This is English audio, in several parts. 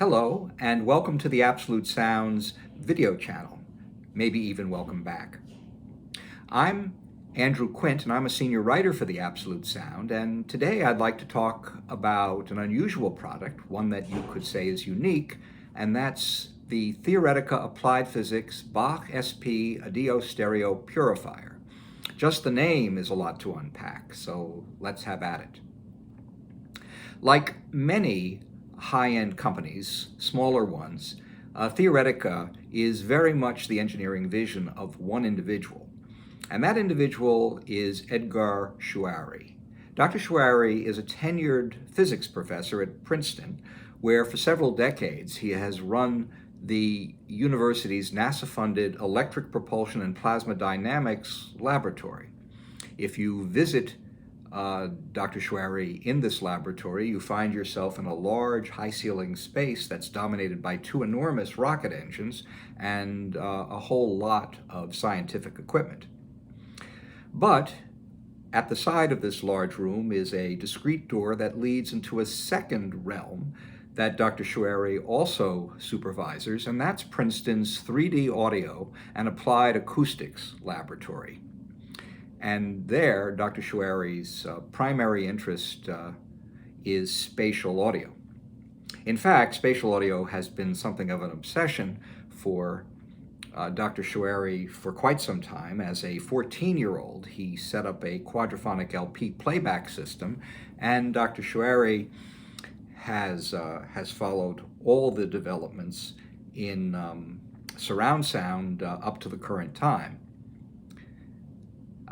Hello, and welcome to the Absolute Sounds video channel. Maybe even welcome back. I'm Andrew Quint, and I'm a senior writer for the Absolute Sound, and today I'd like to talk about an unusual product, one that you could say is unique, and that's the Theoretica Applied Physics BACCH-SP adio Stereo Purifier. Just the name is a lot to unpack, so let's have at it. Like many high-end companies, smaller ones, Theoretica is very much the engineering vision of one individual. And that individual is Edgar Chouary. Dr. Chouary is a tenured physics professor at Princeton, where for several decades he has run the university's NASA-funded Electric Propulsion and Plasma Dynamics laboratory. If you visit Dr. Chouary in this laboratory, you find yourself in a large, high-ceiling space that's dominated by two enormous rocket engines and a whole lot of scientific equipment. But at the side of this large room is a discrete door that leads into a second realm that Dr. Chouary also supervises, and that's Princeton's 3D audio and applied acoustics laboratory. And there, Dr. Chouary's primary interest is spatial audio. In fact, spatial audio has been something of an obsession for Dr. Chouary for quite some time. As a 14-year-old, he set up a quadraphonic LP playback system, and Dr. Chouary has followed all the developments in surround sound up to the current time.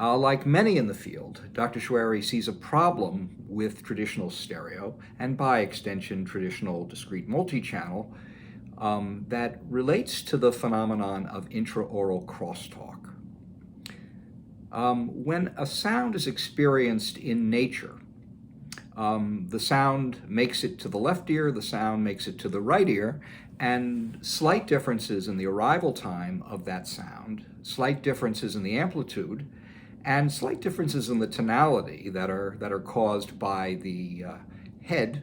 Like many in the field, Dr. Chouary sees a problem with traditional stereo, and by extension traditional discrete multi-channel, that relates to the phenomenon of intraoral crosstalk. When a sound is experienced in nature, the sound makes it to the left ear, the sound makes it to the right ear, and slight differences in the arrival time of that sound, slight differences in the amplitude, and slight differences in the tonality that are caused by the head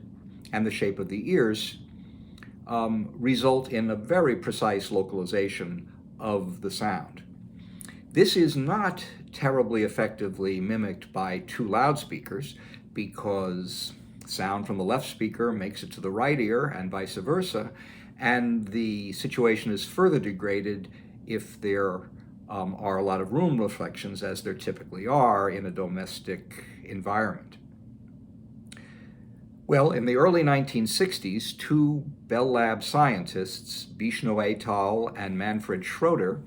and the shape of the ears result in a very precise localization of the sound. This is not terribly effectively mimicked by two loudspeakers, because sound from the left speaker makes it to the right ear and vice versa, and the situation is further degraded if there are a lot of room reflections, as there typically are in a domestic environment. Well, in the early 1960s, two Bell Lab scientists, Bishno et al. And Manfred Schroeder,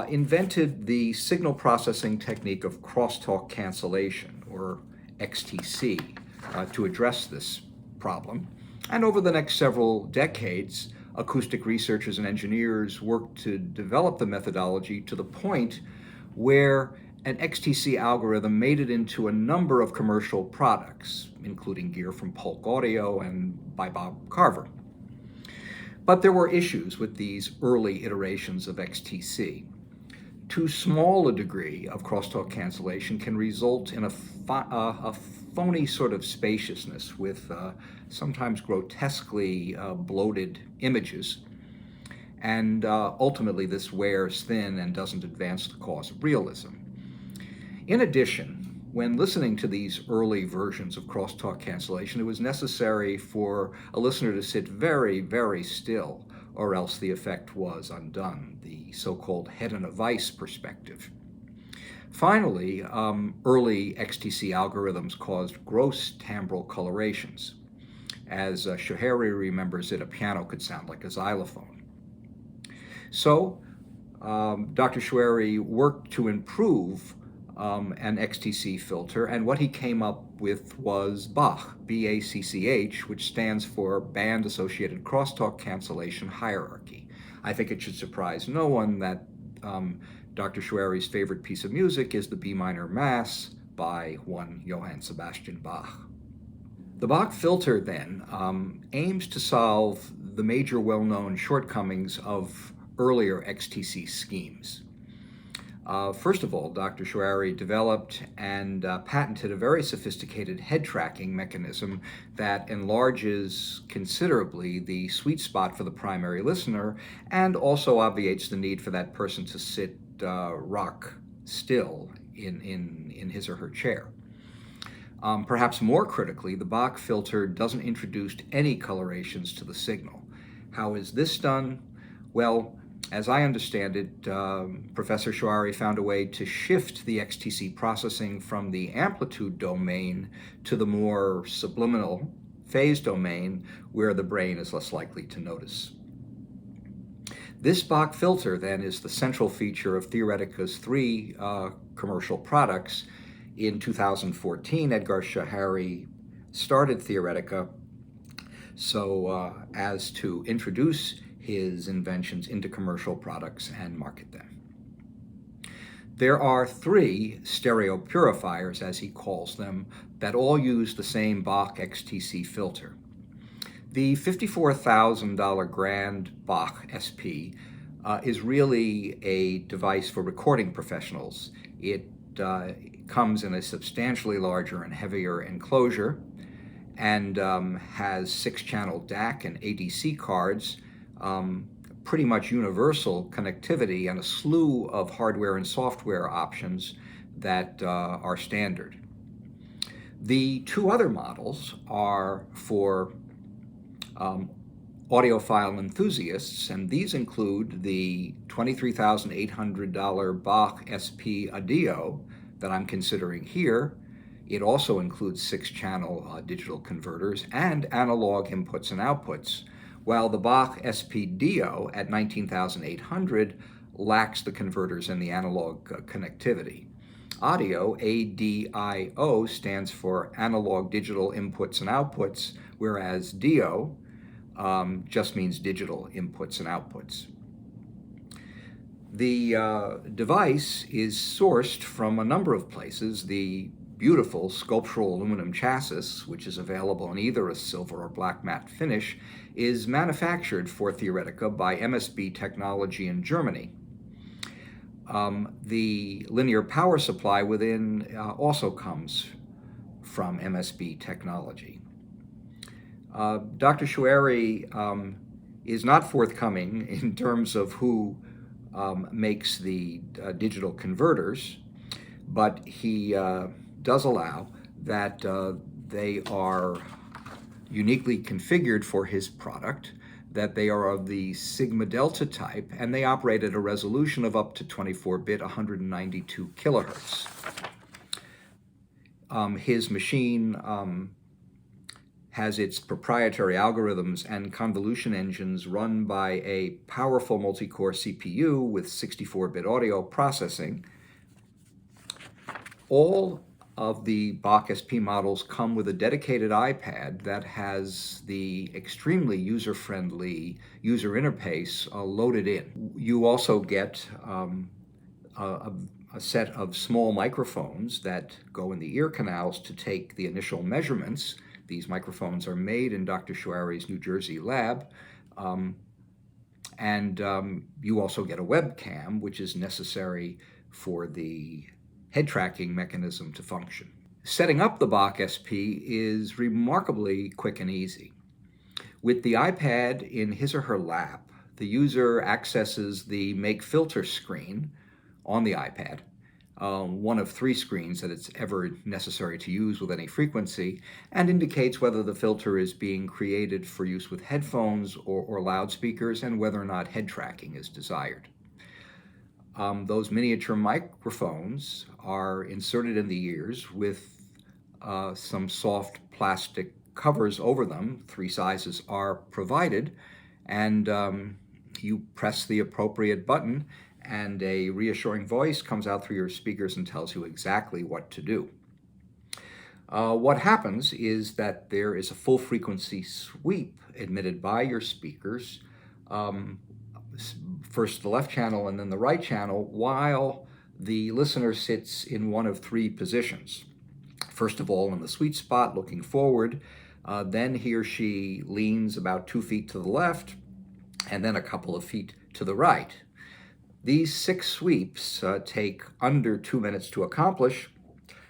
invented the signal processing technique of crosstalk cancellation, or XTC, to address this problem. And over the next several decades, acoustic researchers and engineers worked to develop the methodology to the point where an XTC algorithm made it into a number of commercial products, including gear from Polk Audio and by Bob Carver. But there were issues with these early iterations of XTC. Too small a degree of crosstalk cancellation can result in a phony sort of spaciousness with sometimes grotesquely bloated images, and ultimately this wears thin and doesn't advance the cause of realism. In addition, when listening to these early versions of crosstalk cancellation, it was necessary for a listener to sit very, very still, or else the effect was undone, the so-called head in a vice perspective. Finally, early XTC algorithms caused gross timbral colorations. As Chouary remembers it, a piano could sound like a xylophone. So, Dr. Chouary worked to improve an XTC filter, and what he came up with was BACCH, B-A-C-C-H, which stands for Band Associated Crosstalk Cancellation Hierarchy. I think it should surprise no one that Dr. Chouary's favorite piece of music is the B minor Mass by one Johann Sebastian Bach. The BACCH filter then aims to solve the major well-known shortcomings of earlier XTC schemes. First of all, Dr. Choueiri developed and patented a very sophisticated head tracking mechanism that enlarges considerably the sweet spot for the primary listener and also obviates the need for that person to sit rock still in his or her chair. Perhaps more critically, the Bach filter doesn't introduce any colorations to the signal. How is this done? Well, as I understand it, Professor Choueiri found a way to shift the XTC processing from the amplitude domain to the more subliminal phase domain, where the brain is less likely to notice. This Bach filter, then, is the central feature of Theoretica's three commercial products. In 2014, Edgar Choueiri started Theoretica so as to introduce his inventions into commercial products and market them. There are three stereo purifiers, as he calls them, that all use the same Bach XTC filter. The $54,000 grand BACCH-SP is really a device for recording professionals. It comes in a substantially larger and heavier enclosure and has 6-channel DAC and ADC cards, pretty much universal connectivity, and a slew of hardware and software options that are standard. The two other models are for audiophile enthusiasts, and these include the $23,800 Bach-SP adio that I'm considering here. It also includes 6-channel digital converters and analog inputs and outputs, while the Bach-SP Dio at $19,800 lacks the converters and the analog connectivity. Audio, ADIO, stands for analog digital inputs and outputs, whereas Dio just means digital inputs and outputs. The device is sourced from a number of places. The beautiful sculptural aluminum chassis, which is available in either a silver or black matte finish, is manufactured for Theoretica by MSB Technology in Germany. The linear power supply within also comes from MSB Technology. Dr. Choueiri is not forthcoming in terms of who makes the digital converters, but he does allow that they are uniquely configured for his product, that they are of the sigma delta type, and they operate at a resolution of up to 24-bit, 192 kilohertz. His machine has its proprietary algorithms and convolution engines run by a powerful multi-core CPU with 64-bit audio processing. All of the Bach-SP models come with a dedicated iPad that has the extremely user-friendly user interface loaded in. You also get a set of small microphones that go in the ear canals to take the initial measurements. These microphones are made in Dr. Choueiri's New Jersey lab. You also get a webcam, which is necessary for the head tracking mechanism to function. Setting up the Bach-SP is remarkably quick and easy. With the iPad in his or her lap, the user accesses the Make Filter screen on the iPad, one of 3 screens that it's ever necessary to use with any frequency, and indicates whether the filter is being created for use with headphones or loudspeakers, and whether or not head tracking is desired. Those miniature microphones are inserted in the ears with some soft plastic covers over them. 3 sizes are provided, and you press the appropriate button and a reassuring voice comes out through your speakers and tells you exactly what to do. What happens is that there is a full frequency sweep emitted by your speakers, first the left channel and then the right channel, while the listener sits in one of 3 positions. First of all, in the sweet spot, looking forward, then he or she leans about 2 feet to the left, and then a couple of feet to the right. These 6 sweeps take under 2 minutes to accomplish,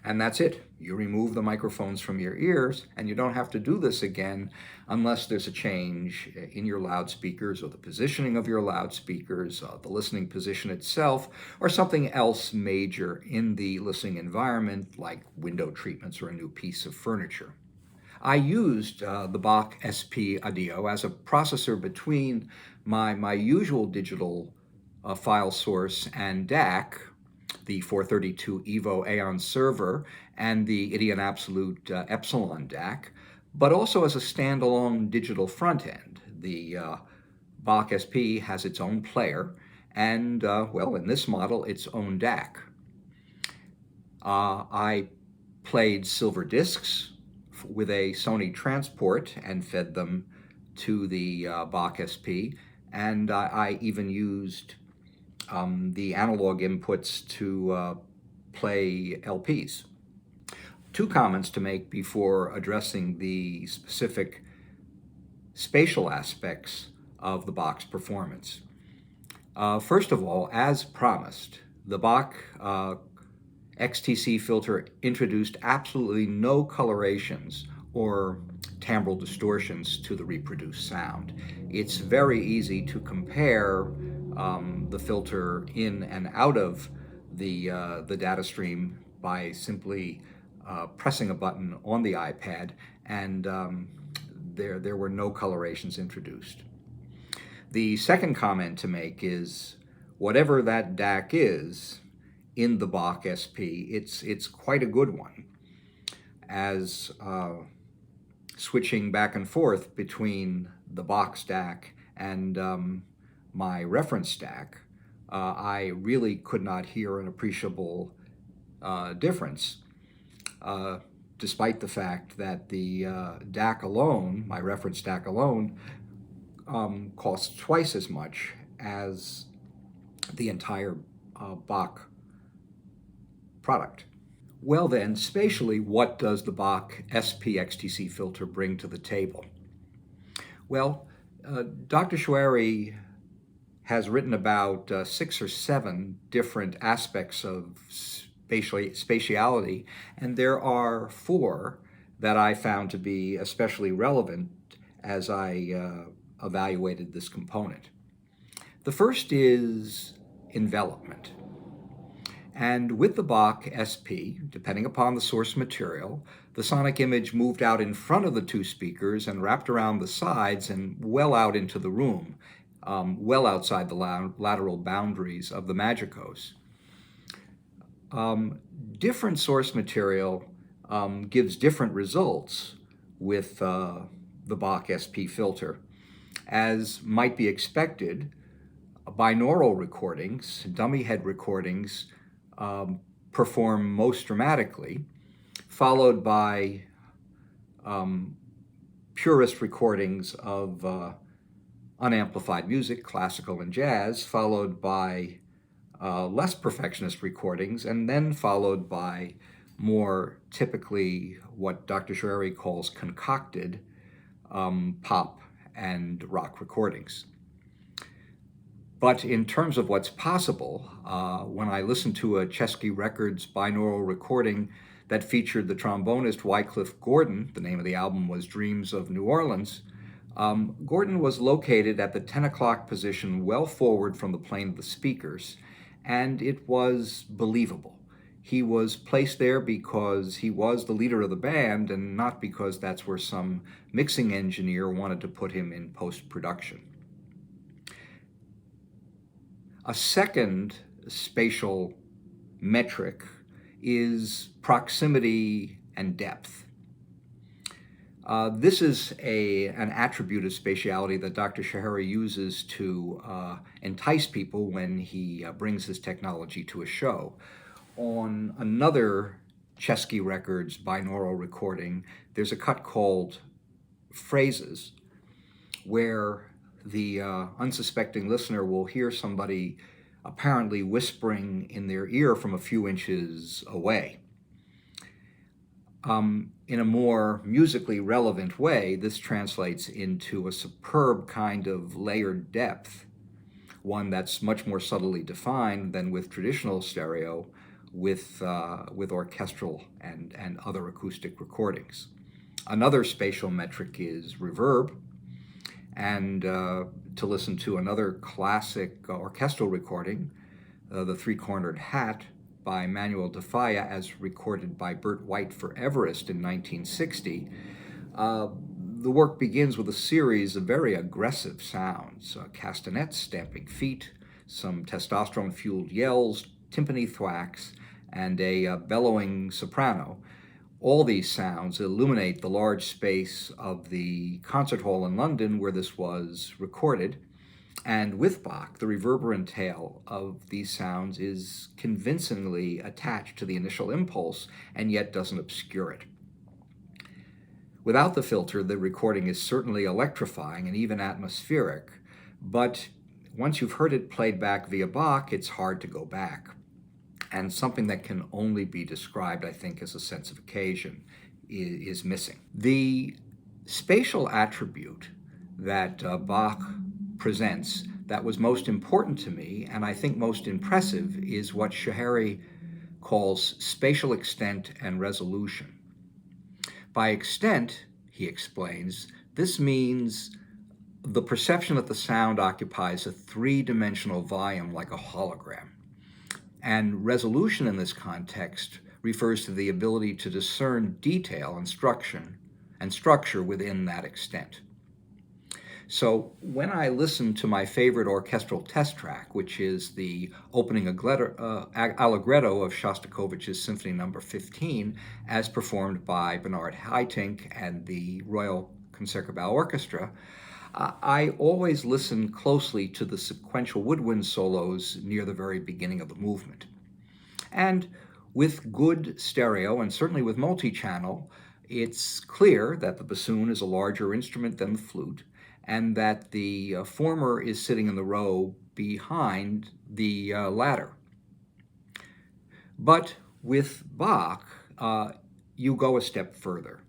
and that's it. You remove the microphones from your ears, and you don't have to do this again unless there's a change in your loudspeakers or the positioning of your loudspeakers, the listening position itself, or something else major in the listening environment, like window treatments or a new piece of furniture. I used the BACCH-SP adio as a processor between my usual digital file source and DAC, the 432 Evo Aeon server, and the Idion Absolute Epsilon DAC, but also as a standalone digital front end. The BACCH-SP has its own player and, well, in this model, its own DAC. I played silver discs with a Sony transport and fed them to the BACCH-SP, and I even used the analog inputs to play LPs. 2 comments to make before addressing the specific spatial aspects of the Bach's performance. First of all, as promised, the Bach XTC filter introduced absolutely no colorations or timbral distortions to the reproduced sound. It's very easy to compare the filter in and out of the data stream by simply pressing a button on the iPad, and there were no colorations introduced. The second comment to make is, whatever that DAC is in the BACCH-SP, it's quite a good one, as switching back and forth between the box DAC and my reference DAC, I really could not hear an appreciable difference, despite the fact that the DAC alone, my reference DAC alone, costs twice as much as the entire Bach product. Well then, spatially, what does the BACCH-SP XTC filter bring to the table? Well, Dr. Choueiri has written about 6 or 7 different aspects of spatiality, and there are 4 that I found to be especially relevant as I evaluated this component. The first is envelopment. And with the BACCH-SP, depending upon the source material, the sonic image moved out in front of the 2 speakers and wrapped around the sides and well out into the room, well outside the lateral boundaries of the Magicos. Different source material gives different results with the BACCH-SP filter. As might be expected, binaural recordings, dummy head recordings, perform most dramatically, followed by purist recordings of unamplified music, classical and jazz, followed by less perfectionist recordings, and then followed by more typically what Dr. Choueiri calls concocted pop and rock recordings. But in terms of what's possible, when I listened to a Chesky Records binaural recording that featured the trombonist Wycliffe Gordon, the name of the album was Dreams of New Orleans, Gordon was located at the 10 o'clock position well forward from the plane of the speakers, and it was believable. He was placed there because he was the leader of the band and not because that's where some mixing engineer wanted to put him in post-production. A second spatial metric is proximity and depth. This is an attribute of spatiality that Dr. Choueiri uses to entice people when he brings his technology to a show. On another Chesky Records binaural recording, there's a cut called Phrases, where the unsuspecting listener will hear somebody apparently whispering in their ear from a few inches away. In a more musically relevant way, this translates into a superb kind of layered depth, one that's much more subtly defined than with traditional stereo, with orchestral and other acoustic recordings. Another spatial metric is reverb, and to listen to another classic orchestral recording, The Three-Cornered Hat by Manuel de Falla, as recorded by Burt White for Everest in 1960, the work begins with a series of very aggressive sounds, castanets, stamping feet, some testosterone-fueled yells, timpani thwacks, and a bellowing soprano. All these sounds illuminate the large space of the concert hall in London where this was recorded. And with Bach, the reverberant tail of these sounds is convincingly attached to the initial impulse and yet doesn't obscure it. Without the filter, the recording is certainly electrifying and even atmospheric, but once you've heard it played back via Bach, it's hard to go back. And something that can only be described, I think, as a sense of occasion is missing. The spatial attribute that Bach presents that was most important to me, and I think most impressive, is what Schehery calls spatial extent and resolution. By extent, he explains, this means the perception that the sound occupies a three-dimensional volume like a hologram. And resolution in this context refers to the ability to discern detail and structure within that extent. So when I listen to my favorite orchestral test track, which is the opening allegretto of Shostakovich's Symphony No. 15, as performed by Bernard Haitink and the Royal Concertgebouw Orchestra, I always listen closely to the sequential woodwind solos near the very beginning of the movement. And with good stereo, and certainly with multi-channel, it's clear that the bassoon is a larger instrument than the flute, and that the former is sitting in the row behind the latter. But with Bach, you go a step further.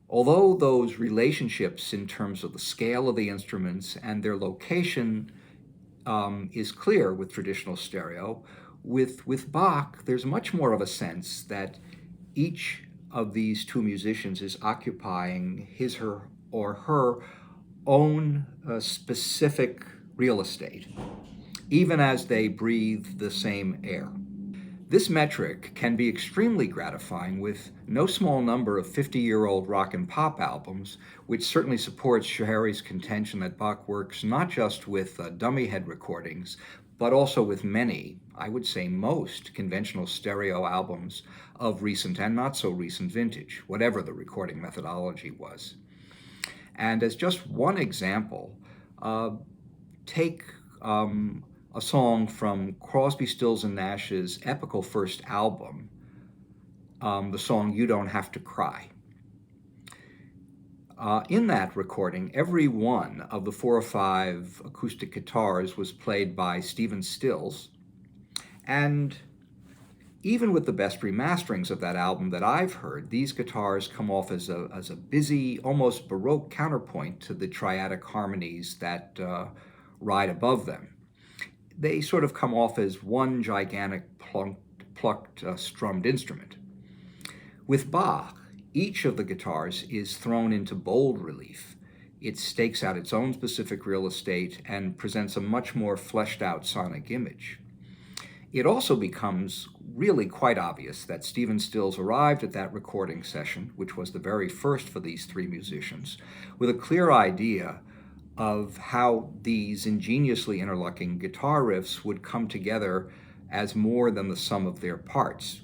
Although those relationships in terms of the scale of the instruments and their location is clear with traditional stereo, with Bach, there's much more of a sense that each of these two musicians is occupying his or her own specific real estate, even as they breathe the same air. This metric can be extremely gratifying with no small number of 50-year-old rock and pop albums, which certainly supports Schehery's contention that Bach works not just with dummy head recordings, but also with many, I would say most, conventional stereo albums of recent and not so recent vintage, whatever the recording methodology was. And as just one example, take a song from Crosby, Stills and Nash's epical first album, the song You Don't Have to Cry. In that recording, every one of the 4 or 5 acoustic guitars was played by Stephen Stills, and even with the best remasterings of that album that I've heard, these guitars come off as a busy, almost Baroque counterpoint to the triadic harmonies that ride above them. They sort of come off as one gigantic plucked strummed instrument. With Bach, each of the guitars is thrown into bold relief. It stakes out its own specific real estate and presents a much more fleshed out sonic image. It also becomes really quite obvious that Stephen Stills arrived at that recording session, which was the very first for these 3 musicians, with a clear idea of how these ingeniously interlocking guitar riffs would come together as more than the sum of their parts.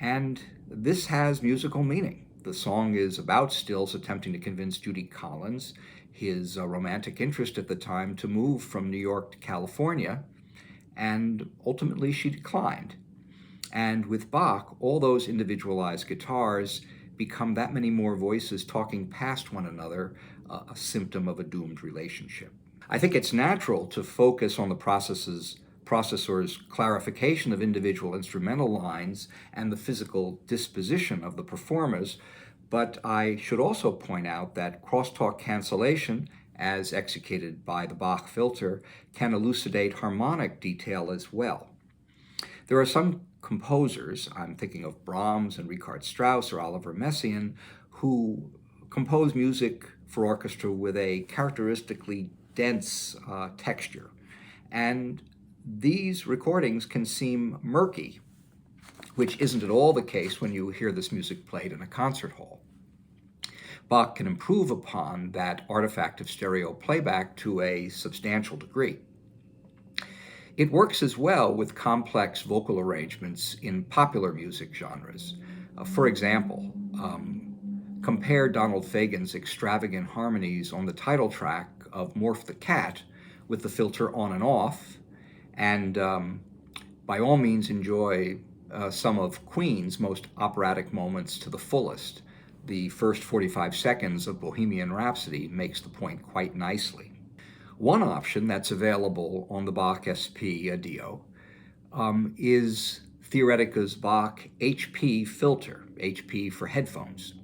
And this has musical meaning. The song is about Stills attempting to convince Judy Collins, his romantic interest at the time, to move from New York to California, and ultimately she declined. And with Bach, all those individualized guitars become that many more voices talking past one another, a symptom of a doomed relationship. I think it's natural to focus on the processor's clarification of individual instrumental lines and the physical disposition of the performers, but I should also point out that crosstalk cancellation as executed by the Bach filter, can elucidate harmonic detail as well. There are some composers, I'm thinking of Brahms and Richard Strauss or Oliver Messiaen, who compose music for orchestra with a characteristically dense texture. And these recordings can seem murky, which isn't at all the case when you hear this music played in a concert hall. Bach can improve upon that artifact of stereo playback to a substantial degree. It works as well with complex vocal arrangements in popular music genres. For example, compare Donald Fagen's extravagant harmonies on the title track of Morph the Cat with the filter on and off, and by all means enjoy some of Queen's most operatic moments to the fullest. The first 45 seconds of Bohemian Rhapsody makes the point quite nicely. One option that's available on the BACCH-SP adio is Theoretica's BACCH-HP filter, HP for headphones.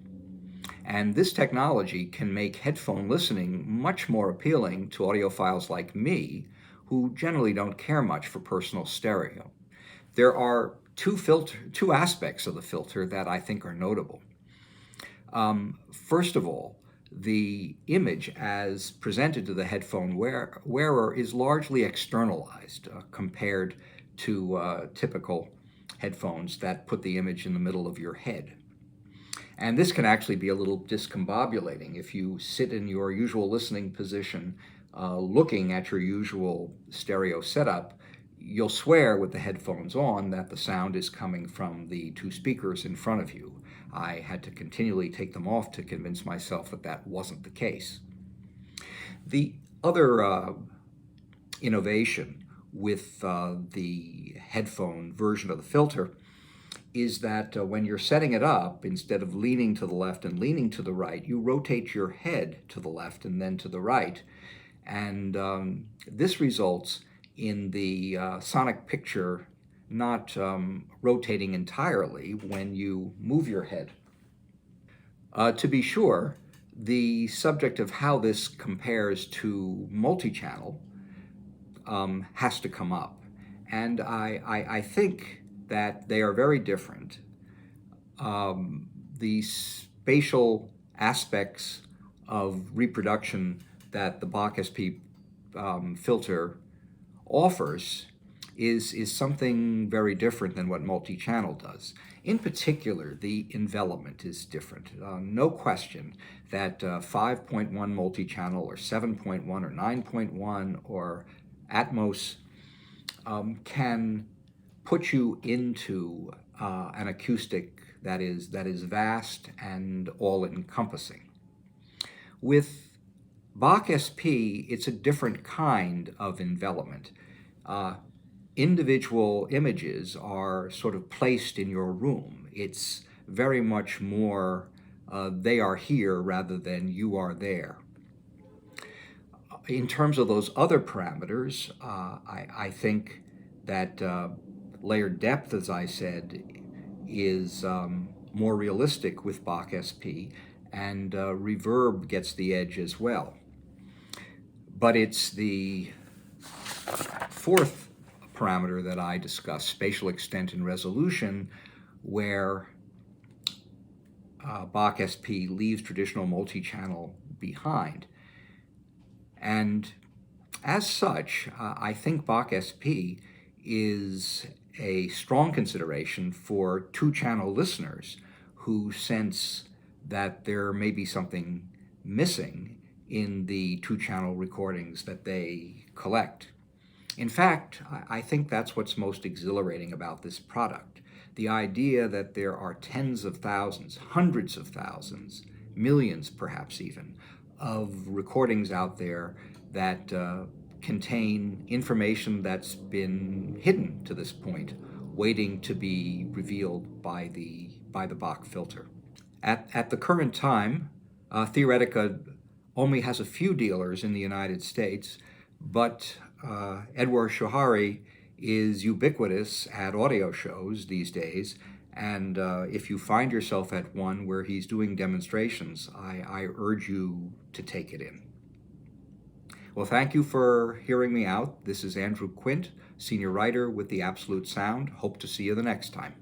And this technology can make headphone listening much more appealing to audiophiles like me, who generally don't care much for personal stereo. There are two aspects of the filter that I think are notable. First of all, the image as presented to the headphone wearer is largely externalized compared to typical headphones that put the image in the middle of your head. And this can actually be a little discombobulating. If you sit in your usual listening position looking at your usual stereo setup, you'll swear with the headphones on that the sound is coming from the two speakers in front of you. I had to continually take them off to convince myself that that wasn't the case. The other innovation with the headphone version of the filter is that when you're setting it up, instead of leaning to the left and leaning to the right, you rotate your head to the left and then to the right. And this results in the sonic picture not rotating entirely when you move your head. To be sure, the subject of how this compares to multi-channel has to come up. And I think that they are very different. The spatial aspects of reproduction that the BACCH-SP filter offers is something very different than what multi-channel does. In particular, the envelopment is different. No question that 5.1 multi-channel or 7.1 or 9.1 or Atmos can put you into an acoustic that is vast and all-encompassing. With BACCH-SP, it's a different kind of envelopment. Individual images are sort of placed in your room. It's very much more they are here rather than you are there. In terms of those other parameters, I think that layered depth, as I said, is more realistic with BACCH-SP, and reverb gets the edge as well. But it's the fourth parameter that I discussed, spatial extent and resolution, where BACCH-SP leaves traditional multi-channel behind. And as such, I think BACCH-SP is a strong consideration for two-channel listeners who sense that there may be something missing in the two-channel recordings that they collect. In fact, I think that's what's most exhilarating about this product. The idea that there are tens of thousands, hundreds of thousands, millions perhaps even, of recordings out there that contain information that's been hidden to this point, waiting to be revealed by the Bach filter. At the current time, Theoretica only has a few dealers in the United States, but Edward Shohari is ubiquitous at audio shows these days, and if you find yourself at one where he's doing demonstrations, I urge you to take it in. Well, thank you for hearing me out. This is Andrew Quint, senior writer with the Absolute Sound. Hope to see you the next time.